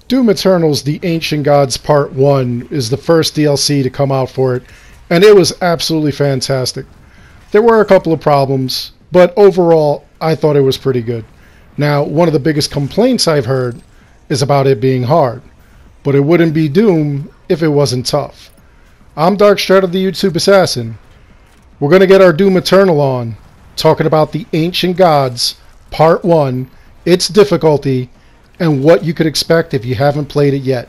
Doom Eternal's The Ancient Gods Part 1 is the first DLC to come out for it, and it was absolutely fantastic. There were a couple of problems, but overall, I thought it was pretty good. Now, one of the biggest complaints I've heard is about it being hard, but it wouldn't be Doom if it wasn't tough. I'm Darkstrider, the YouTube Assassin. We're going to get our Doom Eternal on, talking about The Ancient Gods Part 1, its difficulty, and what you could expect if you haven't played it yet.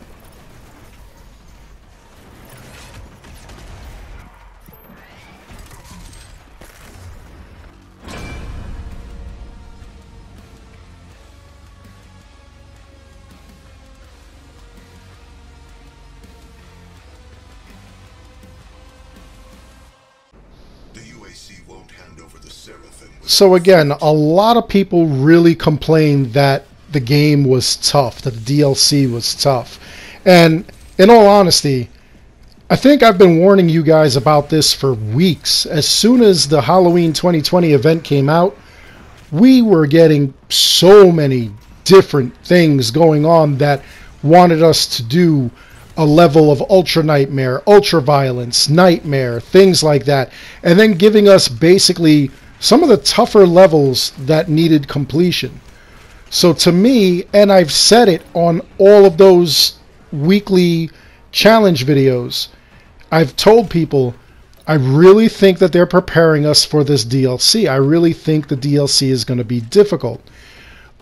So again, a lot of people really complained that the game was tough, that the DLC was tough. And in all honesty, I think I've been warning you guys about this for weeks. As soon as the Halloween 2020 event came out, we were getting so many different things going on that wanted us to do a level of Ultra Nightmare, Ultra Violence, Nightmare, things like that. And then giving us basically some of the tougher levels that needed completion. So to me, and I've said it on all of those weekly challenge videos, I've told people, I really think that they're preparing us for this DLC. I really think the DLC is going to be difficult.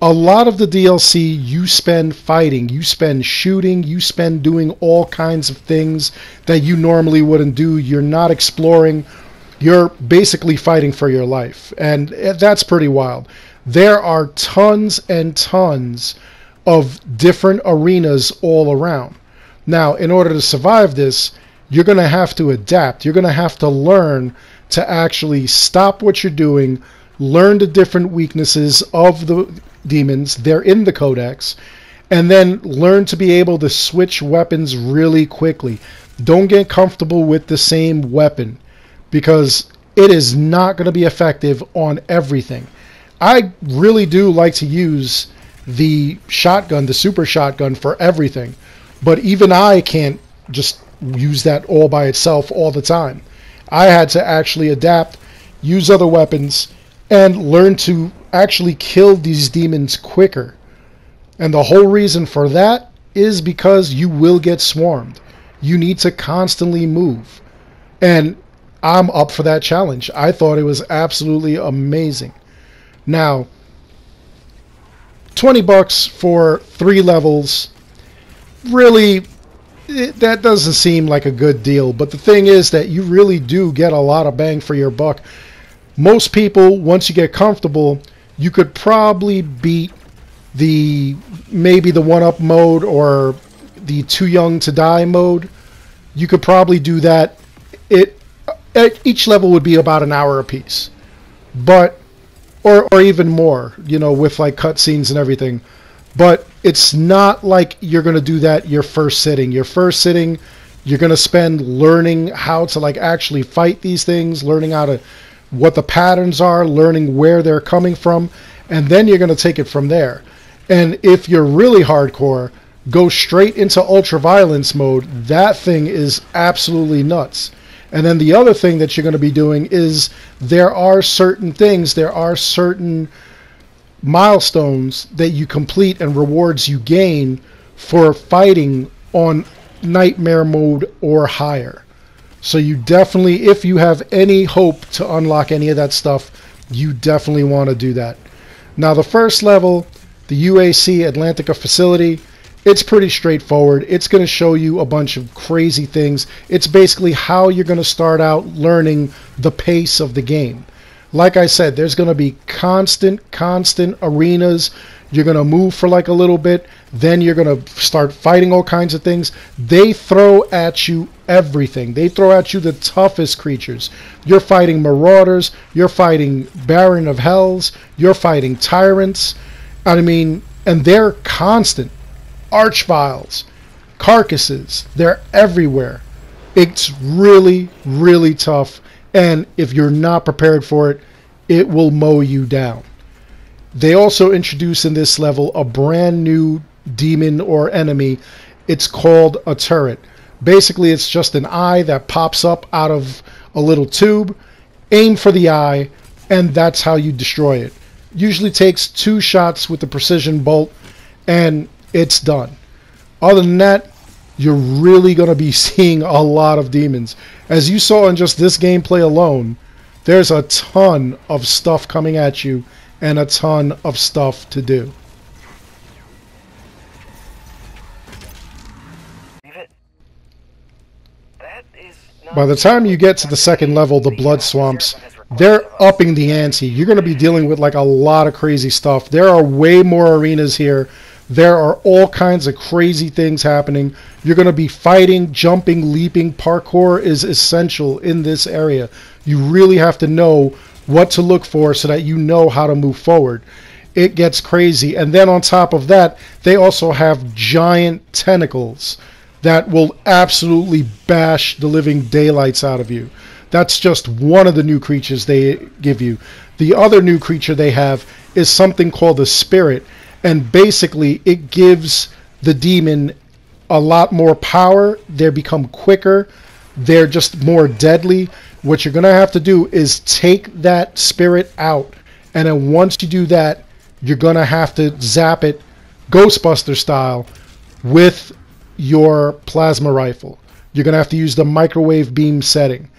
A lot of the DLC you spend fighting, you spend shooting, you spend doing all kinds of things that you normally wouldn't do. You're not exploring. You're basically fighting for your life, and that's pretty wild. There are tons and tons of different arenas all around. Now, in order to survive this, you're going to have to adapt. You're going to have to learn to actually stop what you're doing, learn the different weaknesses of the demons, they're in the codex, and then learn to be able to switch weapons really quickly. Don't get comfortable with the same weapon, because it is not going to be effective on everything. I really do like to use the shotgun, the super shotgun, for everything, but even I can't just use that all by itself all the time. I had to actually adapt, use other weapons, and learn to actually kill these demons quicker. And the whole reason for that is because you will get swarmed. You need to constantly move. And I'm up for that challenge. I thought it was absolutely amazing. Now, $20 for 3 levels, really, that doesn't seem like a good deal. But the thing is that you really do get a lot of bang for your buck. Most people, once you get comfortable, you could probably beat maybe the 1-up mode or the Too Young to Die mode. You could probably do that. Each level would be about an hour apiece, but or even more, you know, with like cutscenes and everything. But it's not like you're going to do that your first sitting. Your first sitting, you're going to spend learning how to like actually fight these things, learning what the patterns are, learning where they're coming from, and then you're going to take it from there. And if you're really hardcore, go straight into Ultra Violence mode. That thing is absolutely nuts. And then the other thing that you're going to be doing is there are certain things, there are certain milestones that you complete and rewards you gain for fighting on Nightmare mode or higher. So you definitely, if you have any hope to unlock any of that stuff, you definitely want to do that. Now the first level, the Uac Atlantica Facility, it's pretty straightforward. It's going to show you a bunch of crazy things. It's basically how you're going to start out learning the pace of the game. Like I said, there's going to be constant arenas. You're going to move for like a little bit. Then you're going to start fighting all kinds of things. They throw at you everything. They throw at you the toughest creatures. You're fighting Marauders. You're fighting Baron of Hells. You're fighting Tyrants. I mean, and they're constant. Archviles, carcasses, they're everywhere. It's really, really tough, and if you're not prepared for it, it will mow you down. They also introduce in this level a brand new demon or enemy, it's called a turret. Basically, it's just an eye that pops up out of a little tube. Aim for the eye, and that's how you destroy it. Usually takes 2 shots with the precision bolt, and it's done. Other than that, you're really going to be seeing a lot of demons. As you saw in just this gameplay alone, there's a ton of stuff coming at you and a ton of stuff to do. By the time you get to the second level, the blood swamps, they're upping the ante. You're going to be dealing with like a lot of crazy stuff. There are way more arenas here. There are all kinds of crazy things happening. You're going to be fighting, jumping, leaping. Parkour is essential in this area. You really have to know what to look for so that you know how to move forward. It gets crazy. And then on top of that, they also have giant tentacles that will absolutely bash the living daylights out of you. That's just one of the new creatures they give you. The other new creature they have is something called the Spirit. And basically, it gives the demon a lot more power. They become quicker. They're just more deadly. What you're going to have to do is take that spirit out. And then once you do that, you're going to have to zap it Ghostbuster style with your plasma rifle. You're going to have to use the microwave beam setting.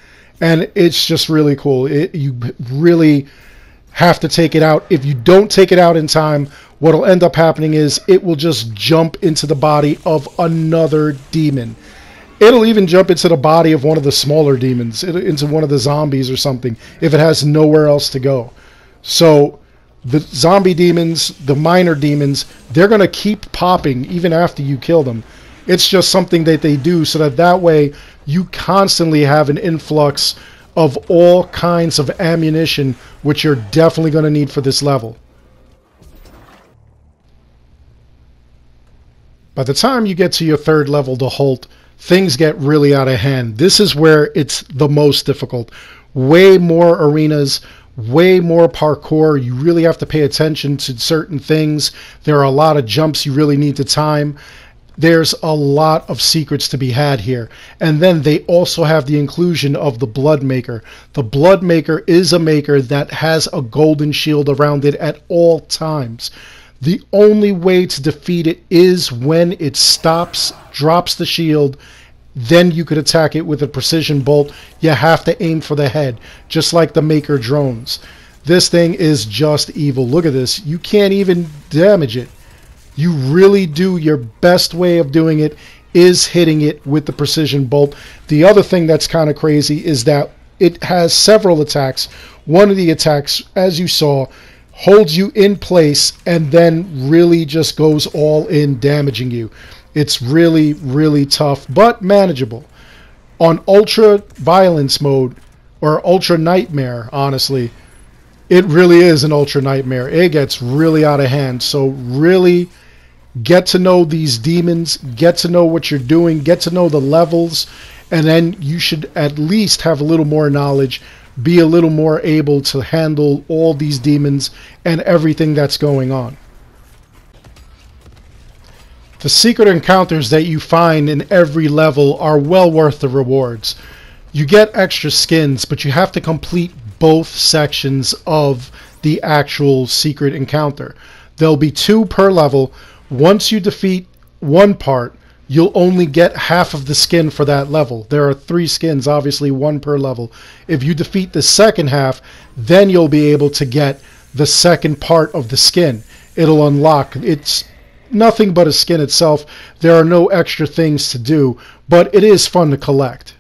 And it's just really cool. You really have to take it out. If you don't take it out in time, what'll end up happening is it will just jump into the body of another demon. It'll even jump into the body of one of the smaller demons, into one of the zombies or something, if it has nowhere else to go. So the zombie demons, the minor demons, they're going to keep popping even after you kill them. It's just something that they do so that way you constantly have an influx of all kinds of ammunition, which you're definitely going to need for this level. By the time you get to your third level, the Holt, things get really out of hand. This is where it's the most difficult. Way more arenas, way more parkour. You really have to pay attention to certain things. There are a lot of jumps you really need to time. There's a lot of secrets to be had here. And then they also have the inclusion of the Blood Maker. The Blood Maker is a maker that has a golden shield around it at all times. The only way to defeat it is when it stops, drops the shield, then you could attack it with a precision bolt. You have to aim for the head, just like the Maker drones. This thing is just evil. Look at this. You can't even damage it. You really do. Your best way of doing it is hitting it with the precision bolt. The other thing that's kind of crazy is that it has several attacks. One of the attacks, as you saw, holds you in place and then really just goes all in, damaging you. It's really, really tough, but manageable. On Ultra Violence mode, or Ultra Nightmare, honestly, it really is an Ultra Nightmare. It gets really out of hand, so really get to know these demons, get to know what you're doing, get to know the levels, and then you should at least have a little more knowledge, be a little more able to handle all these demons and everything that's going on. The secret encounters that you find in every level are well worth the rewards. You get extra skins, but you have to complete both sections of the actual secret encounter. There'll be 2 per level. Once you defeat one part, you'll only get half of the skin for that level. There are 3 skins, obviously 1 per level. If you defeat the second half, then you'll be able to get the second part of the skin. It'll unlock. It's nothing but a skin itself. There are no extra things to do, but it is fun to collect.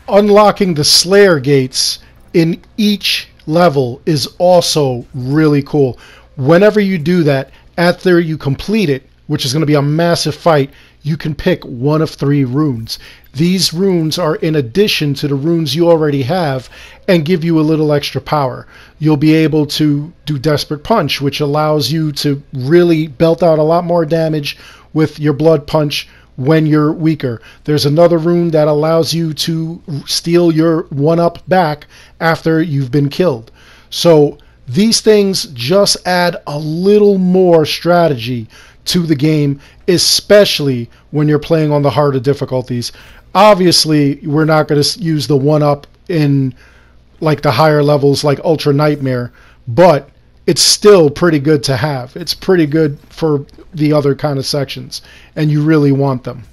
Unlocking the Slayer gates in each level is also really cool. Whenever you do that, after you complete it, which is going to be a massive fight, you can pick one of 3 runes. These runes are in addition to the runes you already have and give you a little extra power. You'll be able to do Desperate Punch, which allows you to really belt out a lot more damage with your Blood Punch when you're weaker. There's another rune that allows you to steal your 1-up back after you've been killed. So These things just add a little more strategy to the game, especially when you're playing on the harder difficulties. Obviously, we're not going to use the 1-up in like the higher levels like Ultra Nightmare, but it's still pretty good to have. It's pretty good for the other kind of sections, and you really want them.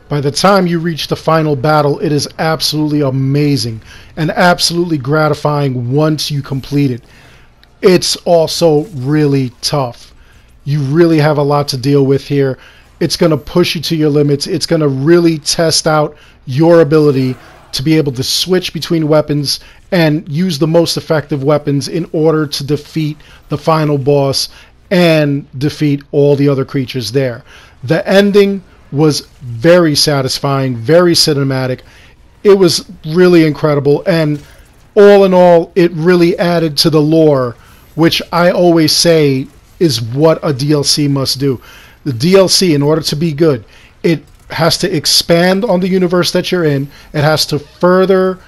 By the time you reach the final battle, it is absolutely amazing and absolutely gratifying once you complete it. It's also really tough. You really have a lot to deal with here. It's going to push you to your limits. It's going to really test out your ability to be able to switch between weapons and use the most effective weapons in order to defeat the final boss and defeat all the other creatures there. The ending was very satisfying, very cinematic. It was really incredible, and all in all, it really added to the lore, which I always say is what a DLC must do. The DLC, in order to be good, it has to expand on the universe that you're in. It has to further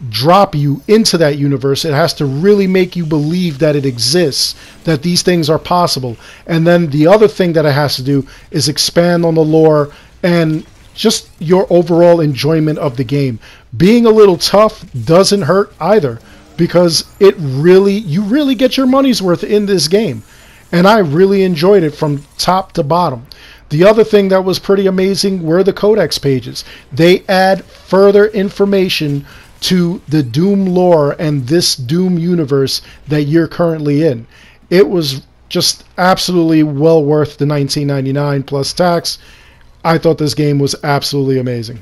drop you into that universe. It has to really make you believe that it exists, that these things are possible. And then the other thing that it has to do is expand on the lore and just your overall enjoyment of the game. Being a little tough doesn't hurt either, because you really get your money's worth in this game. And I really enjoyed it from top to bottom. The other thing that was pretty amazing were the codex pages. They add further information to the Doom lore and this Doom universe that you're currently in. It was just absolutely well worth the $19.99 plus tax. I thought this game was absolutely amazing.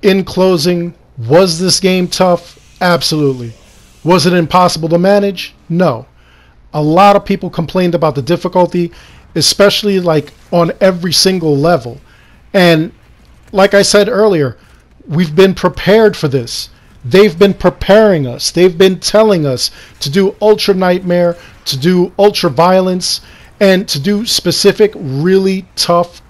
In closing, was this game tough? Absolutely. Was it impossible to manage? No. A lot of people complained about the difficulty, especially like on every single level. And like I said earlier, we've been prepared for this. They've been preparing us. They've been telling us to do Ultra Nightmare, to do Ultra Violence, and to do specific really tough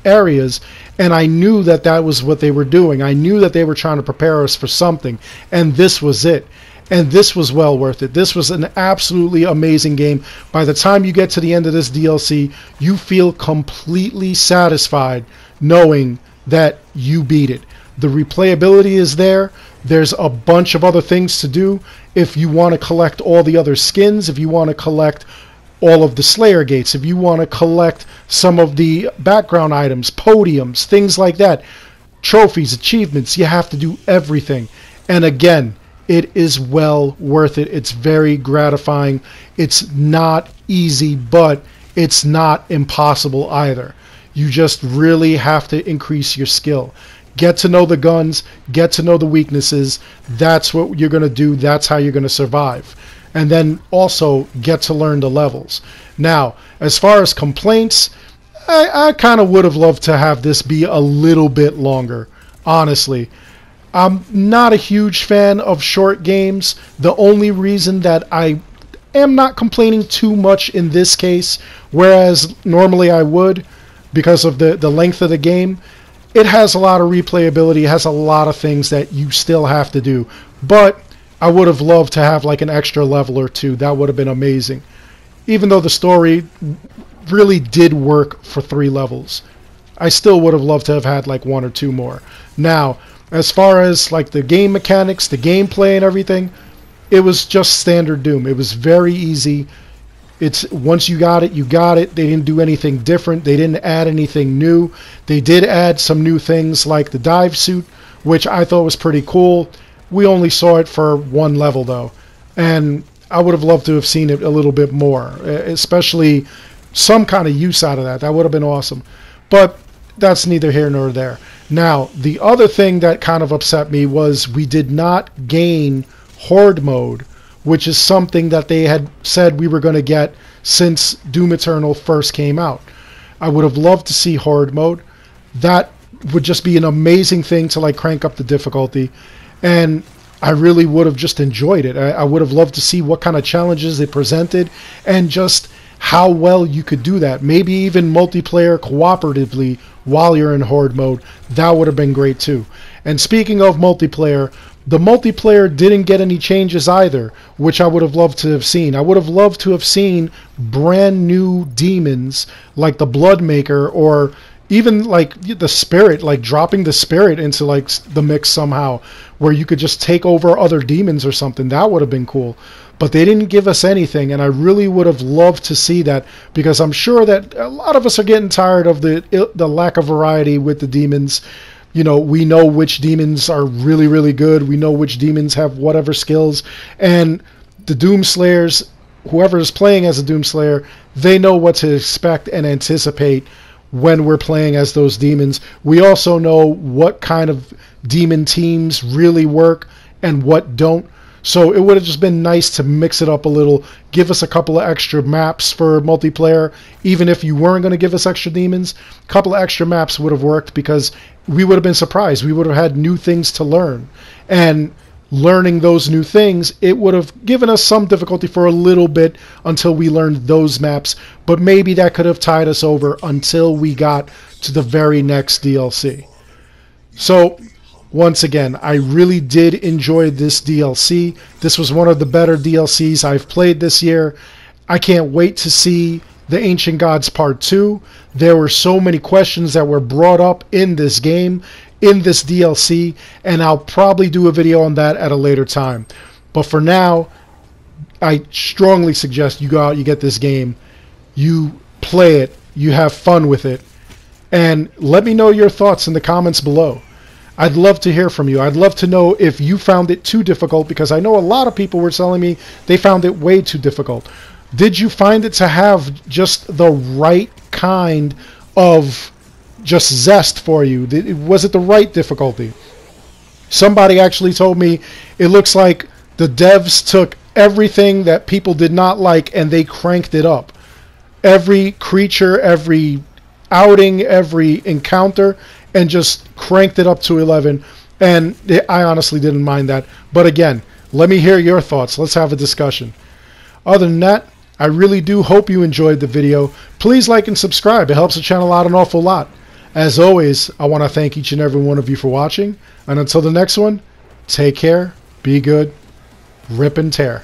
areas. And I knew that that was what they were doing. I knew that they were trying to prepare us for something. And this was it. And this was well worth it. This was an absolutely amazing game. By the time you get to the end of this DLC, you feel completely satisfied knowing that you beat it. The replayability is there. There's a bunch of other things to do. If you want to collect all the other skins, if you want to collect all of the Slayer Gates, if you want to collect some of the background items, podiums, things like that, trophies, achievements, you have to do everything. And again, it is well worth it. It's very gratifying. It's not easy, but it's not impossible either. You just really have to increase your skill. Get to know the guns, get to know the weaknesses. That's what you're going to do. That's how you're going to survive. And then also get to learn the levels. Now, as far as complaints, I kind of would have loved to have this be a little bit longer, honestly. I'm not a huge fan of short games. The only reason that I am not complaining too much in this case, whereas normally I would because of the length of the game, it has a lot of replayability, it has a lot of things that you still have to do. But I would have loved to have like an extra level or two. That would have been amazing. Even though the story really did work for 3 levels, I still would have loved to have had like 1 or 2 more. Now, as far as like the game mechanics, the gameplay and everything, it was just standard Doom. It was very easy. It's once you got it, you got it. They didn't do anything different. They didn't add anything new. They did add some new things like the dive suit, which I thought was pretty cool. We only saw it for 1 level though, and I would have loved to have seen it a little bit more, especially some kind of use out of that. That would have been awesome. But that's neither here nor there. Now, the other thing that kind of upset me was we did not gain Horde Mode, which is something that they had said we were going to get since Doom Eternal first came out. I would have loved to see Horde Mode. That would just be an amazing thing to like crank up the difficulty, and I really would have just enjoyed it. I would have loved to see what kind of challenges it presented and just how well you could do that. Maybe even multiplayer cooperatively while you're in Horde mode. That would have been great too. And speaking of multiplayer, the multiplayer didn't get any changes either, which I would have loved to have seen. I would have loved to have seen brand new demons like the Bloodmaker, or even like the Spirit, like dropping the Spirit into like the mix somehow, where you could just take over other demons or something. That would have been cool. But they didn't give us anything, and I really would have loved to see that, because I'm sure that a lot of us are getting tired of the lack of variety with the demons. You know, we know which demons are really, really good. We know which demons have whatever skills. And the Doomslayers, whoever is playing as a Doomslayer, they know what to expect and anticipate when we're playing as those demons. We also know what kind of demon teams really work and what don't. So it would have just been nice to mix it up a little, give us a couple of extra maps for multiplayer. Even if you weren't going to give us extra demons, a couple of extra maps would have worked, because we would have been surprised. We would have had new things to learn. And learning those new things, it would have given us some difficulty for a little bit until we learned those maps. But maybe that could have tied us over until we got to the very next DLC. So once again, I really did enjoy this DLC. This was one of the better DLCs I've played this year. I can't wait to see the Ancient Gods Part 2. There were so many questions that were brought up in this game, in this DLC, and I'll probably do a video on that at a later time. But for now, I strongly suggest you go out, you get this game, you play it, you have fun with it, and let me know your thoughts in the comments below. I'd love to hear from you. I'd love to know if you found it too difficult, because I know a lot of people were telling me they found it way too difficult. Did you find it to have just the right kind of just zest for you? Was it the right difficulty? Somebody actually told me it looks like the devs took everything that people did not like and they cranked it up. Every creature, every outing, every encounter, and just cranked it up to 11. And I honestly didn't mind that. But again, let me hear your thoughts. Let's have a discussion. Other than that, I really do hope you enjoyed the video. Please like and subscribe. It helps the channel out an awful lot. As always, I want to thank each and every one of you for watching. And until the next one, take care, be good, rip and tear.